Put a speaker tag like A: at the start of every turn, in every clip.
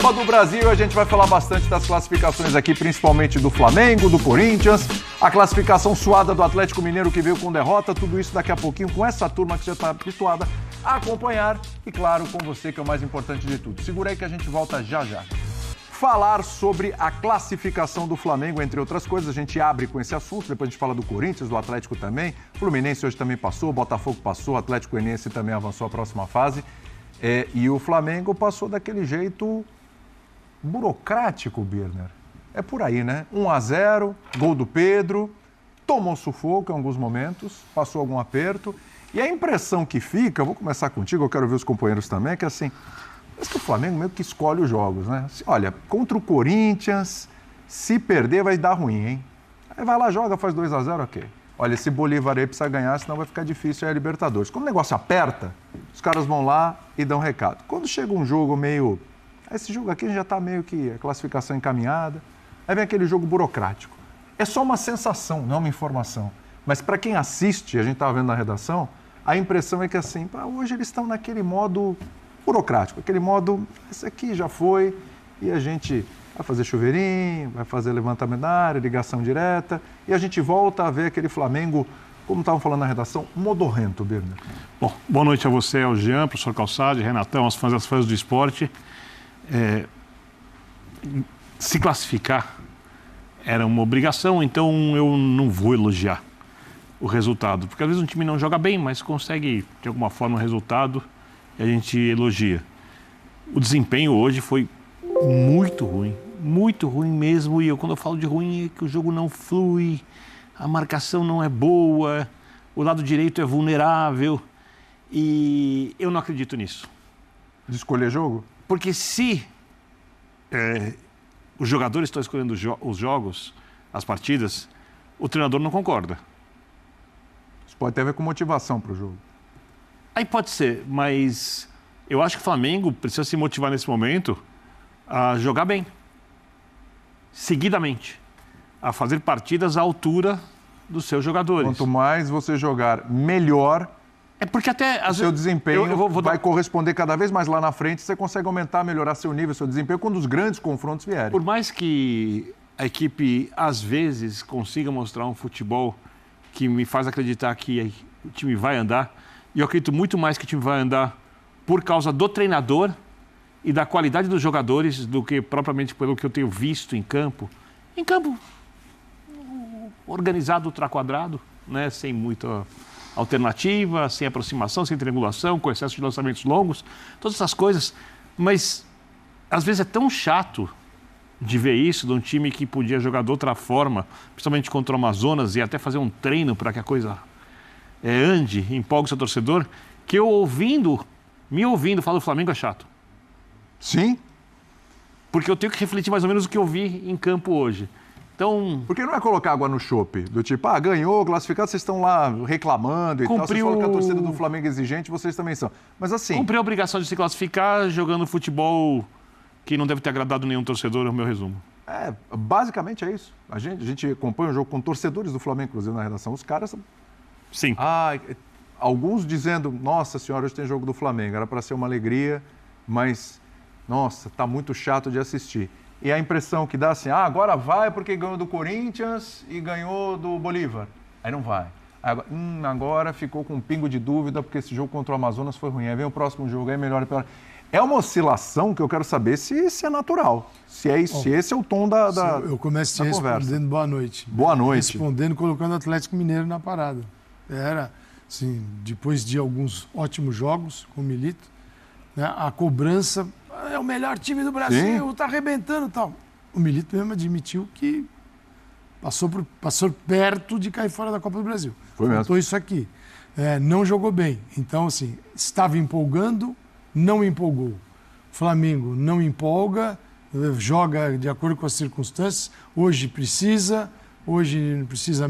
A: Copa do Brasil, a gente vai falar bastante das classificações aqui, principalmente do Flamengo, do Corinthians, a classificação suada do Atlético Mineiro que veio com derrota, tudo isso daqui a pouquinho com essa turma que já está habituada a acompanhar e, claro, com você, que é o mais importante de tudo. Segura aí que a gente volta já já. Falar sobre a classificação do Flamengo, entre outras coisas, a gente abre com esse assunto, depois a gente fala do Corinthians, do Atlético também, Fluminense hoje também passou, Botafogo passou, Atlético Goianiense também avançou à próxima fase. E o Flamengo passou daquele jeito burocrático, Birner. É por aí, né? 1-0, gol do Pedro, tomou sufoco em alguns momentos, passou algum aperto. E a impressão que fica, vou começar contigo, eu quero ver os companheiros também, que é assim, parece que o Flamengo meio que escolhe os jogos, né? Olha, contra o Corinthians, se perder vai dar ruim, hein? Aí vai lá, joga, faz 2-0, ok. Olha, esse Bolívar aí precisa ganhar, senão vai ficar difícil aí a Libertadores. Quando o negócio aperta, os caras vão lá e dão recado. Quando chega um jogo meio... Esse jogo aqui já está meio que a classificação encaminhada. Aí vem aquele jogo burocrático. É só uma sensação, não uma informação. Mas para quem assiste, a gente estava vendo na redação, a impressão é que assim, hoje eles estão naquele modo burocrático. Aquele modo, esse aqui já foi e a gente... vai fazer chuveirinho, vai fazer levantamento da área, ligação direta, e a gente volta a ver aquele Flamengo, como estavam falando na redação, modorrento, Birner.
B: Bom, boa noite a você, ao Jean, professor Calçade, Renatão, as fãs do esporte. Se classificar era uma obrigação, então eu não vou elogiar o resultado, porque às vezes um time não joga bem, mas consegue, de alguma forma, o resultado e a gente elogia. O desempenho hoje foi muito ruim mesmo. E quando eu falo de ruim, é que o jogo não flui, a marcação não é boa, o lado direito é vulnerável. E eu não acredito nisso.
A: De escolher jogo?
B: Porque se os jogadores estão escolhendo os jogos, as partidas, o treinador não concorda.
A: Isso pode ter a ver com motivação para o jogo.
B: Aí pode ser, mas eu acho que o Flamengo precisa se motivar nesse momento a jogar bem, seguidamente, a fazer partidas à altura dos seus jogadores.
A: Quanto mais você jogar melhor,
B: é porque até
A: o seu desempenho vai corresponder cada vez mais lá na frente, você consegue aumentar, melhorar seu nível, seu desempenho, quando os grandes confrontos vierem.
B: Por mais que a equipe, às vezes, consiga mostrar um futebol que me faz acreditar que o time vai andar, e eu acredito muito mais que o time vai andar por causa do treinador e da qualidade dos jogadores do que propriamente pelo que eu tenho visto em campo. Em campo organizado, ultraquadrado, né? Sem muita alternativa, sem aproximação, sem triangulação, com excesso de lançamentos longos, todas essas coisas. Mas, às vezes, é tão chato de ver isso de um time que podia jogar de outra forma, principalmente contra o Amazonas, e até fazer um treino para que a coisa ande, empolgue o seu torcedor, que eu me ouvindo, falo, o Flamengo é chato.
A: Sim.
B: Porque eu tenho que refletir mais ou menos o que eu vi em campo hoje. Então...
A: Porque não é colocar água no chope, do tipo, ganhou, classificado, vocês estão lá reclamando e tal. Vocês falam que a torcida do Flamengo é exigente, vocês também são. Mas assim...
B: Cumprir a obrigação de se classificar jogando futebol que não deve ter agradado nenhum torcedor, é o meu resumo.
A: Basicamente é isso. A gente acompanha o jogo com torcedores do Flamengo, inclusive na redação. Os caras...
B: Sim.
A: Alguns dizendo, nossa senhora, hoje tem jogo do Flamengo, era para ser uma alegria, mas... Nossa, tá muito chato de assistir. E a impressão que dá assim, agora vai porque ganhou do Corinthians e ganhou do Bolívar. Aí não vai. Agora ficou com um pingo de dúvida porque esse jogo contra o Amazonas foi ruim. Aí vem o próximo jogo, aí melhor e pior. É uma oscilação que eu quero saber se é natural. Se esse é o tom da
C: Eu começo te respondendo boa noite.
A: Boa noite.
C: Respondendo, colocando o Atlético Mineiro na parada. Era, assim, depois de alguns ótimos jogos com o Milito, né, a cobrança... É o melhor time do Brasil, tá arrebentando e tal. O Milito mesmo admitiu que passou perto de cair fora da Copa do Brasil.
A: Foi mesmo.
C: Faltou isso aqui. Não jogou bem. Então, assim, estava empolgando, não empolgou. Flamengo não empolga, joga de acordo com as circunstâncias. Hoje precisa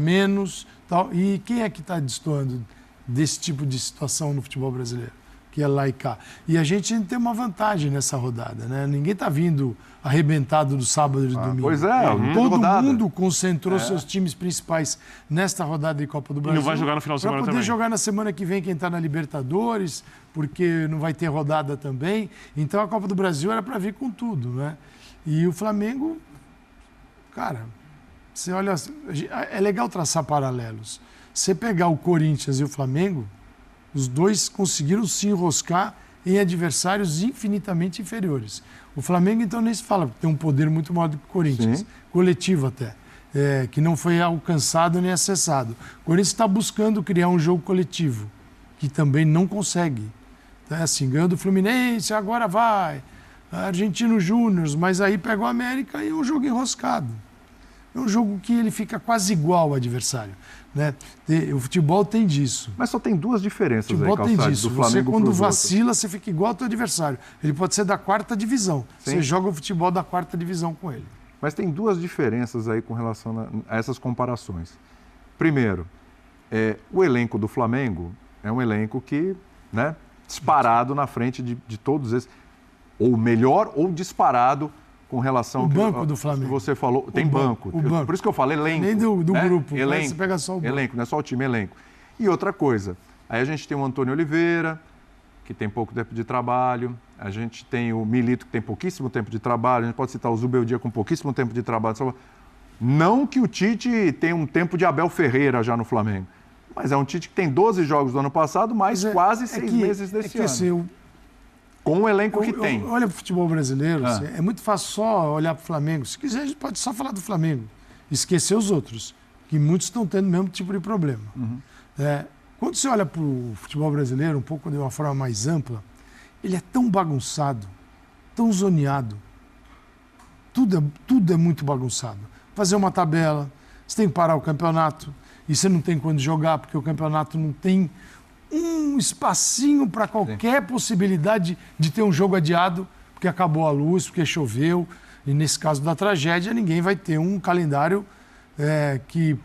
C: menos. Tal. E quem é que está destoando desse tipo de situação no futebol brasileiro? que é lá e cá. E a gente tem uma vantagem nessa rodada, né? Ninguém está vindo arrebentado do sábado e do domingo.
A: Pois é,
C: todo mundo concentrou seus times principais nesta rodada de Copa do Brasil.
B: E não vai jogar no final de semana
C: também. Para poder
B: também.
C: jogar na semana que vem quem está na Libertadores, porque não vai ter rodada também. Então a Copa do Brasil era para vir com tudo, né? E o Flamengo, cara, você olha, é legal traçar paralelos. Você pegar o Corinthians e o Flamengo, os dois conseguiram se enroscar em adversários infinitamente inferiores. O Flamengo, então, nem se fala, porque tem um poder muito maior do que o Corinthians. Sim. Coletivo até, que não foi alcançado nem acessado. O Corinthians está buscando criar um jogo coletivo, que também não consegue. Então, assim, ganhou do Fluminense, agora vai. Argentino Júnior, mas aí pega o América e é um jogo enroscado. É um jogo que ele fica quase igual ao adversário. Né? O futebol tem disso.
A: Mas só tem duas diferenças aí,
C: Calçade, tem disso.
A: Do Flamengo.
C: Você, quando vacila, você fica igual ao teu adversário. Ele pode ser da 4ª divisão. Sim. Você joga o futebol da 4ª divisão com ele.
A: Mas tem duas diferenças aí com relação a essas comparações. Primeiro, o elenco do Flamengo é um elenco que, né, disparado na frente de todos esses, ou melhor ou disparado com relação...
C: O banco do Flamengo.
A: Você falou, tem banco. Por isso que eu falo elenco.
C: Nem do
A: né?
C: grupo,
A: elenco,
C: você pega só o banco.
A: Elenco, não é só o time, elenco. E outra coisa, aí a gente tem o Antônio Oliveira, que tem pouco tempo de trabalho, a gente tem o Milito, que tem pouquíssimo tempo de trabalho, a gente pode citar o Zubeldia com pouquíssimo tempo de trabalho. Não que o Tite tenha um tempo de Abel Ferreira já no Flamengo, mas é um Tite que tem 12 jogos do ano passado, mais quase 6 meses desse ano.
C: Assim,
A: com o elenco que tem.
C: Olha para o futebol brasileiro, é muito fácil só olhar para o Flamengo. Se quiser, a gente pode só falar do Flamengo. Esquecer os outros, que muitos estão tendo o mesmo tipo de problema. Uhum. Quando você olha para o futebol brasileiro, um pouco de uma forma mais ampla, ele é tão bagunçado, tão zoneado. Tudo é muito bagunçado. Fazer uma tabela, você tem que parar o campeonato, e você não tem quando jogar, porque o campeonato não tem um espacinho para qualquer possibilidade de ter um jogo adiado, porque acabou a luz, porque choveu, e nesse caso da tragédia, ninguém vai ter um calendário que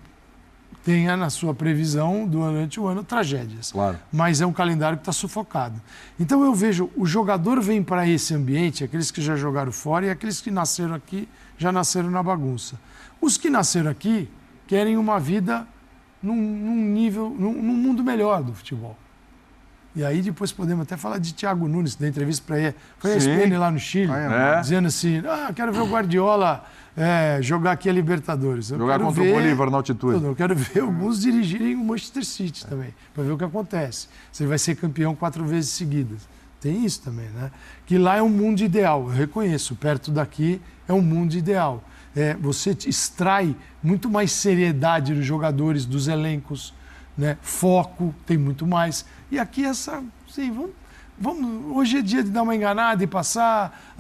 C: tenha na sua previsão durante o ano tragédias.
A: Claro.
C: Mas é um calendário que está sufocado. Então eu vejo, o jogador vem para esse ambiente, aqueles que já jogaram fora e aqueles que nasceram aqui, já nasceram na bagunça. Os que nasceram aqui querem uma vida num mundo melhor do futebol. E aí depois podemos até falar de Thiago Nunes, da entrevista para ele. Foi a ESPN lá no Chile, dizendo assim, quero ver o Guardiola jogar aqui a Libertadores.
A: Jogar contra o Bolívar na altitude.
C: Eu quero ver alguns dirigirem o Manchester City também, para ver o que acontece. Você vai ser campeão 4 vezes seguidas. Tem isso também, né? Que lá é um mundo ideal, eu reconheço. Perto daqui é um mundo ideal. Você extrai muito mais seriedade dos jogadores, dos elencos, né? Foco, tem muito mais. E aqui hoje é dia de dar uma enganada e passar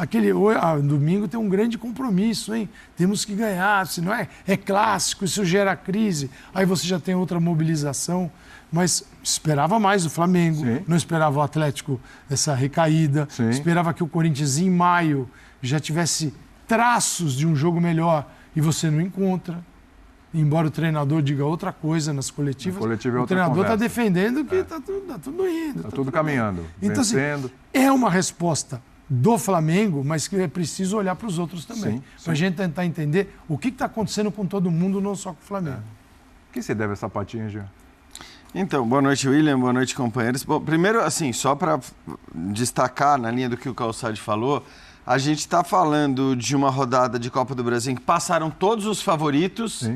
C: domingo tem um grande compromisso, hein? Temos que ganhar, senão é clássico, isso gera crise. Aí você já tem outra mobilização. Mas esperava mais o Flamengo, não esperava o Atlético essa recaída, esperava que o Corinthians em maio já tivesse traços de um jogo melhor e você não encontra. Embora o treinador diga outra coisa nas coletivas, o treinador está defendendo que está tudo indo.
A: Está tudo caminhando,
C: então, vencendo. Assim, é uma resposta do Flamengo, mas que é preciso olhar para os outros também. Para a gente tentar entender o que está acontecendo com todo mundo, não só com o Flamengo.
A: O que você deve essa patinha, Jean?
D: Então, boa noite, William, boa noite, companheiros. Bom, primeiro, assim, só para destacar na linha do que o Calçade falou, a gente está falando de uma rodada de Copa do Brasil em que passaram todos os favoritos,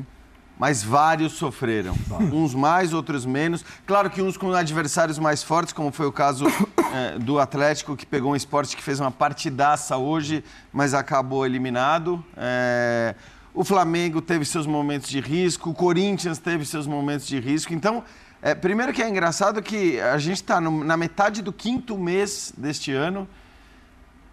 D: mas vários sofreram. Uns mais, outros menos. Claro que uns com adversários mais fortes, como foi o caso do Atlético, que pegou um Sport que fez uma partidaça hoje, mas acabou eliminado. O Flamengo teve seus momentos de risco, o Corinthians teve seus momentos de risco. Então, primeiro que é engraçado que a gente está na metade do 5º mês deste ano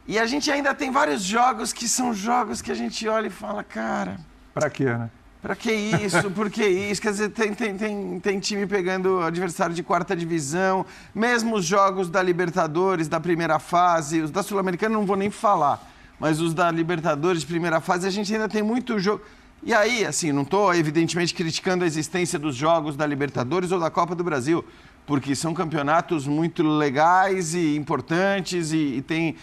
D: e a gente ainda tem vários jogos que são jogos que a gente olha e fala, cara...
A: Pra quê, né?
D: Pra que isso? Por que isso? Quer dizer, tem time pegando adversário de 4ª divisão, mesmo os jogos da Libertadores, da primeira fase, os da Sul-Americana não vou nem falar, mas os da Libertadores de primeira fase a gente ainda tem muito jogo... E aí, assim, não estou evidentemente criticando a existência dos jogos da Libertadores ou da Copa do Brasil. porque são campeonatos muito legais e importantes e tem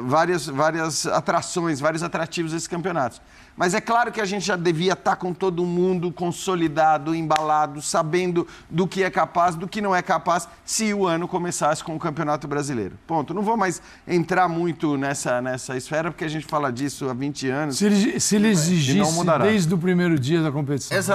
D: várias atrações, vários atrativos esses campeonatos. Mas é claro que a gente já devia estar com todo mundo consolidado, embalado, sabendo do que é capaz, do que não é capaz, se o ano começasse com o Campeonato Brasileiro. Ponto. Não vou mais entrar muito nessa esfera, porque a gente fala disso há 20 anos.
C: Se ele exigisse desde o primeiro dia da competição.
D: Exato.